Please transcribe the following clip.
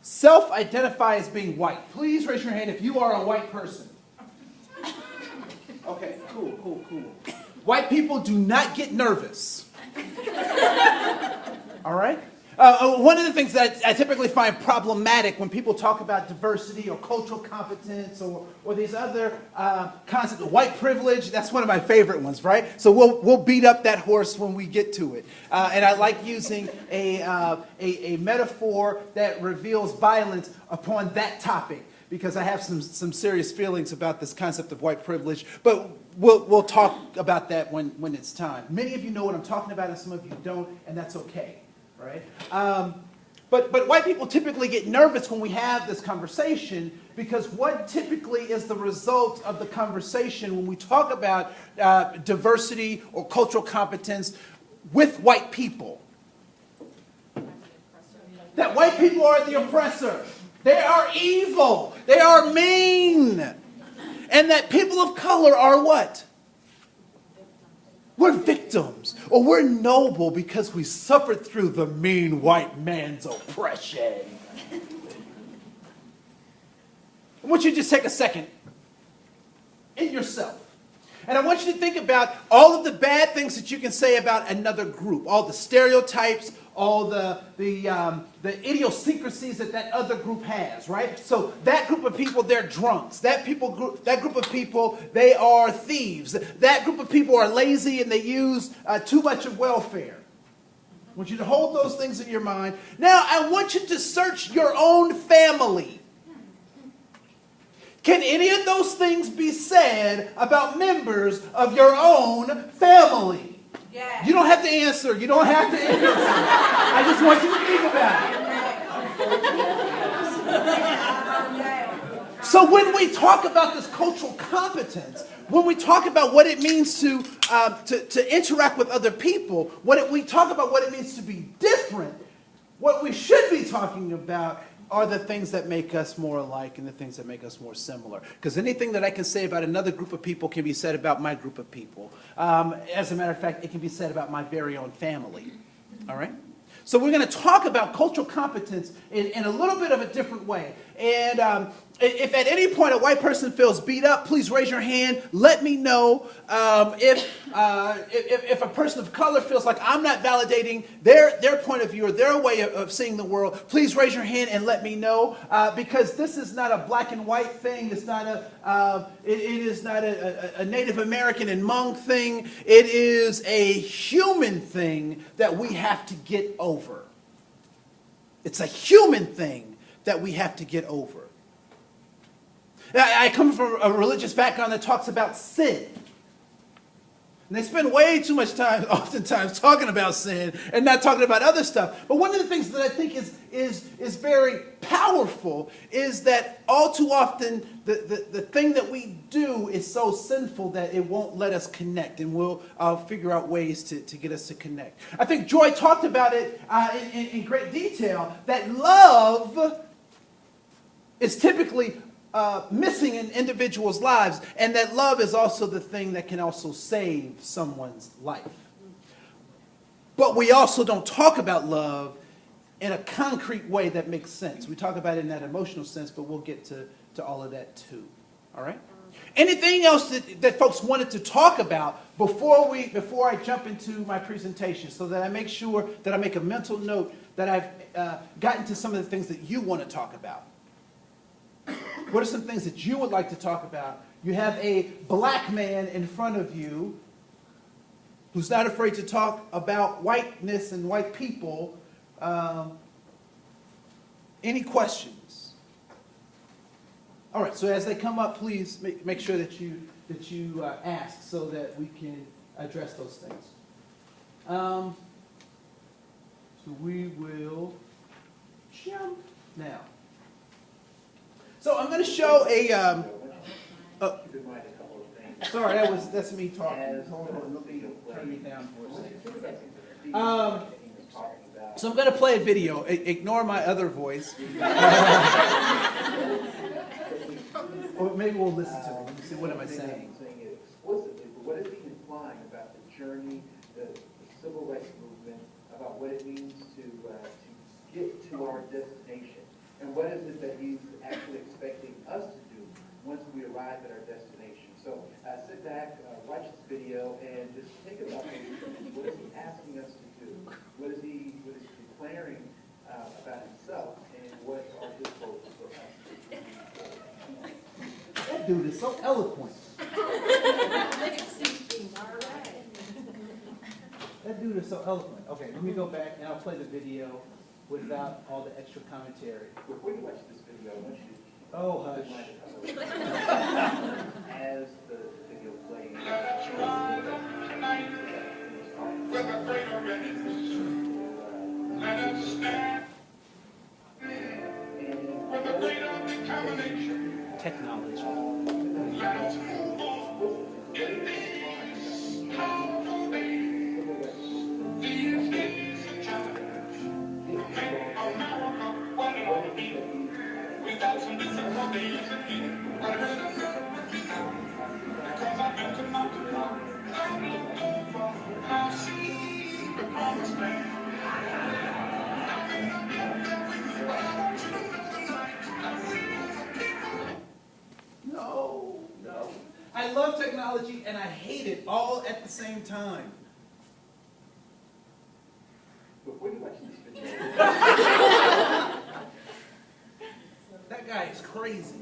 self-identify as being white. Please raise your hand if you are a white person. Okay, cool. White people do not get nervous. All right? One of the things that I typically find problematic when people talk about diversity or cultural competence or these other concepts, white privilege, that's one of my favorite ones, right? So we'll beat up that horse when we get to it. And I like using a metaphor that reveals violence upon that topic, because I have some serious feelings about this concept of white privilege, but we'll talk about that when it's time. Many of you know what I'm talking about, and some of you don't, and that's okay, right? But white people typically get nervous when we have this conversation, because what typically is the result of the conversation when we talk about diversity or cultural competence with white people? That white people are the oppressor. They are evil. They are mean. And that people of color are what? We're victims. Or we're noble because we suffered through the mean white man's oppression. I want you to just take a second in yourself. And I want you to think about all of the bad things that you can say about another group. All the stereotypes, all the idiosyncrasies that other group has, right? So that group of people, they're drunks. That group of people, they are thieves. That group of people are lazy and they use too much of welfare. I want you to hold those things in your mind. Now, I want you to search your own family. Can any of those things be said about members of your own family? Yeah. You don't have to answer. You don't have to answer. I just want you to think about it. So when we talk about this cultural competence, when we talk about what it means to interact with other people, we talk about what it means to be different, what we should be talking about are the things that make us more alike and the things that make us more similar. Because anything that I can say about another group of people can be said about my group of people. As a matter of fact, it can be said about my very own family. All right? So we're going to talk about cultural competence in a little bit of a different way. And if at any point a white person feels beat up, please raise your hand. Let me know. If a person of color feels like I'm not validating their point of view or their way of seeing the world, please raise your hand and let me know. Because this is not a black and white thing. It's not it is not a Native American and Hmong thing. It is a human thing that we have to get over. It's a human thing that we have to get over. I come from a religious background that talks about sin. And they spend way too much time, oftentimes, talking about sin and not talking about other stuff. But one of the things that I think is very powerful is that all too often the thing that we do is so sinful that it won't let us connect. And we'll figure out ways to get us to connect. I think Joy talked about it in great detail, that love is typically missing in individuals' lives, and that love is also the thing that can also save someone's life. But we also don't talk about love in a concrete way that makes sense. We talk about it in that emotional sense, but we'll get to all of that too. All right? Anything else that folks wanted to talk about before I jump into my presentation, so that I make sure that I make a mental note that I've gotten to some of the things that you want to talk about? What are some things that you would like to talk about? You have a black man in front of you who's not afraid to talk about whiteness and white people. Any questions? All right, so as they come up, please make sure that you ask so that we can address those things. So we will jump now. So I'm going to show a. Sorry, that's me talking. Hold on, let me turn me down for a second. So I'm going to play a video. Ignore my other voice. Or maybe we'll listen to it. Let me see, what am I saying? What is he implying about the journey, the civil rights movement, about what it means to get to our destination? And what is it that he's actually expecting us to do once we arrive at our destination? So sit back, watch this video, and just think about what is he asking us to do? What is he declaring about himself, and what are his goals for us? That dude is so eloquent. That dude is so eloquent. Okay, let me go back and I'll play the video without all the extra commentary. Before you watch this video, I want you to Oh, hush. as the video plays. With a greater readiness, let us stand. With a greater determination, Technology. let us move on in these powerful days. These days and times will make America what it ought to be. We've got some difficult days ahead, but let us never give up, because I've been to Mountain Top. I'm looking for, I see the promised land. No, no. I love technology and I hate it all at the same time. Before you watch this video, That guy is crazy.